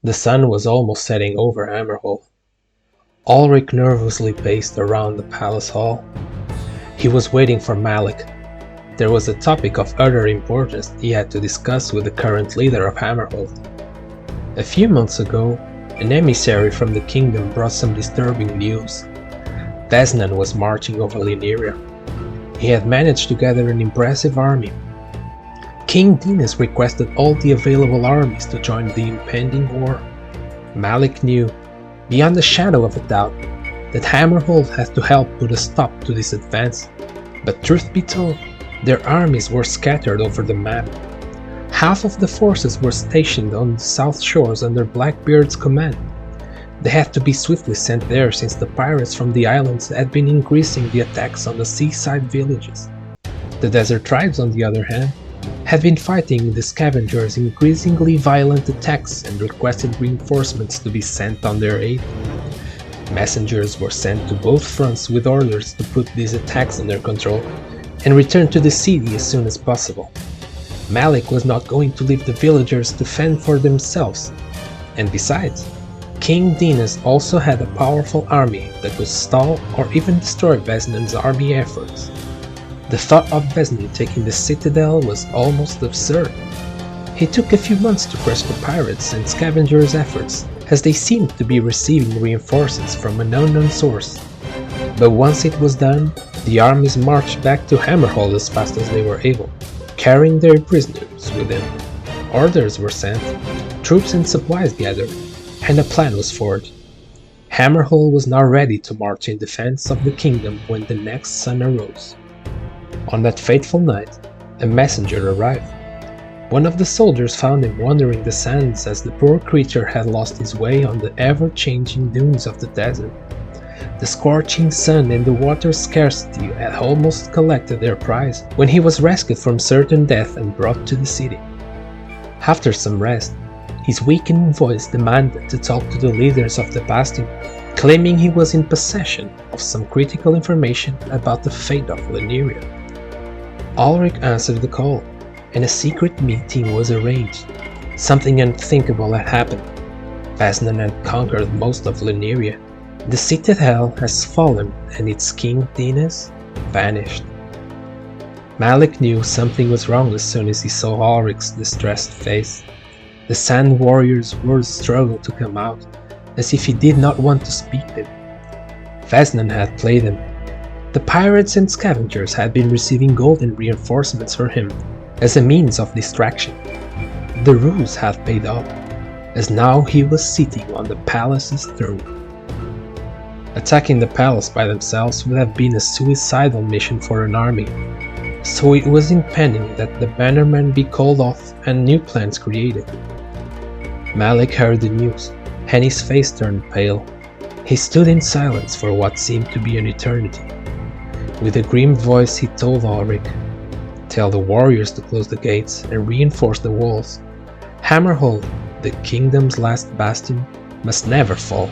The sun was almost setting over Hammerhold. Alric nervously paced around the palace hall. He was waiting for Malik. There was a topic of utter importance he had to discuss with the current leader of Hammerhold. A few months ago, an emissary from the kingdom brought some disturbing news. Vez'nan was marching over Linirea. He had managed to gather an impressive army. King Denas requested all the available armies to join the impending war. Malik knew, beyond a shadow of a doubt, that Hammerhold had to help put a stop to this advance. But truth be told, their armies were scattered over the map. Half of the forces were stationed on the south shores under Blackbeard's command. They had to be swiftly sent there since the pirates from the islands had been increasing the attacks on the seaside villages. The desert tribes, on the other hand, had been fighting the scavengers' increasingly violent attacks and requested reinforcements to be sent on their aid. Messengers were sent to both fronts with orders to put these attacks under control and return to the city as soon as possible. Malik was not going to leave the villagers to fend for themselves, and besides, King Denas also had a powerful army that could stall or even destroy Vez'nan's army efforts. The thought of Vez'nan taking the citadel was almost absurd. It took a few months to crush the pirates and scavengers' efforts, as they seemed to be receiving reinforcements from an unknown source. But once it was done, the armies marched back to Hammerhold as fast as they were able, carrying their prisoners with them. Orders were sent, troops and supplies gathered, and a plan was forged. Hammerhold was now ready to march in defense of the kingdom when the next sun arose. On that fateful night, a messenger arrived. One of the soldiers found him wandering the sands as the poor creature had lost his way on the ever-changing dunes of the desert. The scorching sun and the water scarcity had almost collected their prize when he was rescued from certain death and brought to the city. After some rest, his weakened voice demanded to talk to the leaders of the bastion, claiming he was in possession of some critical information about the fate of Linirea. Alric answered the call, and a secret meeting was arranged. Something unthinkable had happened. Vez'nan had conquered most of Linirea. The citadel has fallen, and its king Denas vanished. Malik knew something was wrong as soon as he saw Alric's distressed face. The Sand Warrior's words struggled to come out, as if he did not want to speak them. Vez'nan had played him. The pirates and scavengers had been receiving gold and reinforcements for him, as a means of distraction. The ruse had paid off, as now he was sitting on the palace's throne. Attacking the palace by themselves would have been a suicidal mission for an army, so it was impending that the bannermen be called off and new plans created. Malik heard the news, and his face turned pale. He stood in silence for what seemed to be an eternity. With a grim voice he told Alric, "Tell the warriors to close the gates and reinforce the walls. Hammerhold, the kingdom's last bastion, must never fall."